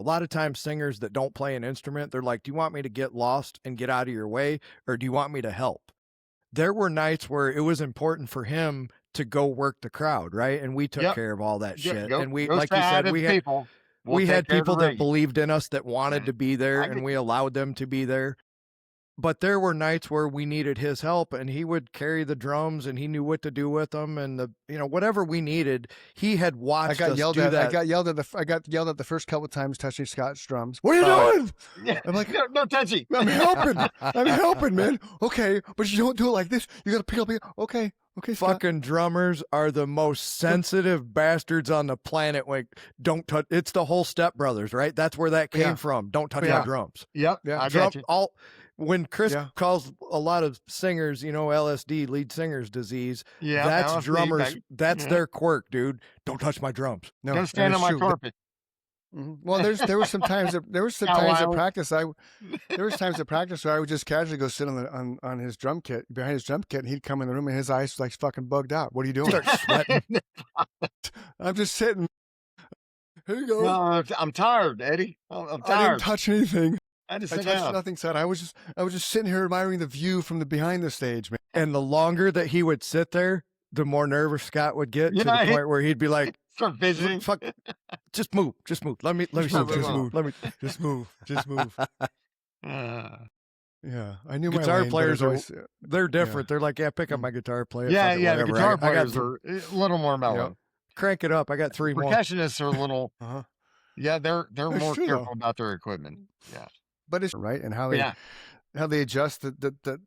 A lot of times singers that don't play an instrument, they're like, do you want me to get lost and get out of your way, or do you want me to help? There were nights where it was important for him to go work the crowd, right? And we took Yep. care of all that Go, shit. go, And we, go like you side said, of we the had people. We'll we take had care of the people that rest. believed in us that wanted to be there, I and get we allowed them to be there. But there were nights where we needed his help, and he would carry the drums, and he knew what to do with them, and whatever we needed, he had watched us do that. I got yelled at the first couple of times touching Scott's drums. What are you doing? Yeah. I'm like, no touchy. I'm helping. I'm helping, man. Okay, but you don't do it like this. You got to pick up. Okay, Scott. Fucking drummers are the most sensitive bastards on the planet. Like, don't touch. It's the whole Step Brothers, right? That's where that came from. Don't touch my drums. Yep. Yeah. I got you. When Chris calls a lot of singers, LSD, lead singer's disease, that's LSD, drummers. That's their quirk, dude. Don't touch my drums. No, don't stand on my carpet. Well, there were some times at practice. There was times at practice where I would just casually go sit on his drum kit, behind his drum kit, and he'd come in the room and his eyes like fucking bugged out. What are you doing? Start sweating. I'm just sitting. Here you go. No, I'm tired, Eddie. I'm tired. I didn't touch anything. I touched nothing, son. I was just sitting here admiring the view from the behind the stage, man. And the longer that he would sit there, the more nervous Scott would get to the point where he'd be like, start visiting. Fuck, just move. Let me just move. Yeah, I knew guitar players are they're different. They're like, pick up my guitar player. Yeah, the guitar players are a little more mellow. Crank it up. I got three more. Percussionists are a little. Yeah, they're more careful about their equipment. Yeah. But it's right, and how they adjust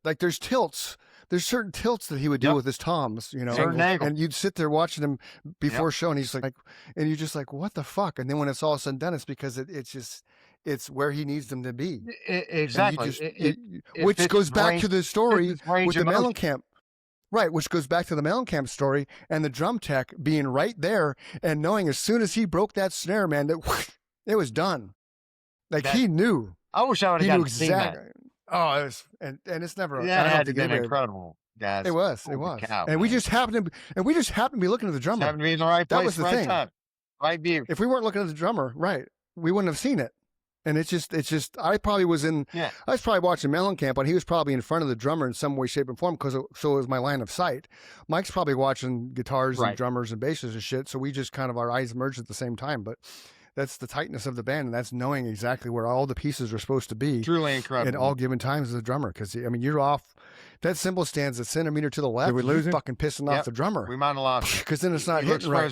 like there's tilts. There's certain tilts that he would do with his toms, and you'd sit there watching him before show, and he's like, and you're just like, what the fuck? And then when it's all said and done, it's because it's where he needs them to be. Exactly. Which goes back to the story with the Mellencamp. Right, which goes back to the Mellencamp story and the drum tech being right there and knowing as soon as he broke that snare, man, that it was done. Like he knew. I wish I would have gotten to see that. Oh, it was, and it's never. That had to be incredible, guys. It was. Cow, and we just happened to be looking at the drummer. Happened to be in the right place, that was the right thing. time, right view. If we weren't looking at the drummer, right, we wouldn't have seen it. And it's just. I probably was in. Yeah. I was probably watching Mellencamp, and he was probably in front of the drummer in some way, shape, and form, so it was my line of sight. Mike's probably watching guitars and drummers and basses and shit. So we just kind of our eyes merged at the same time, but. That's the tightness of the band, and that's knowing exactly where all the pieces are supposed to be. Truly incredible. At all given times as a drummer, because you're off. That cymbal stands a centimeter to the left. Did we lose him? Fucking pissing off the drummer. We might have lost. Because then it's not hitting right.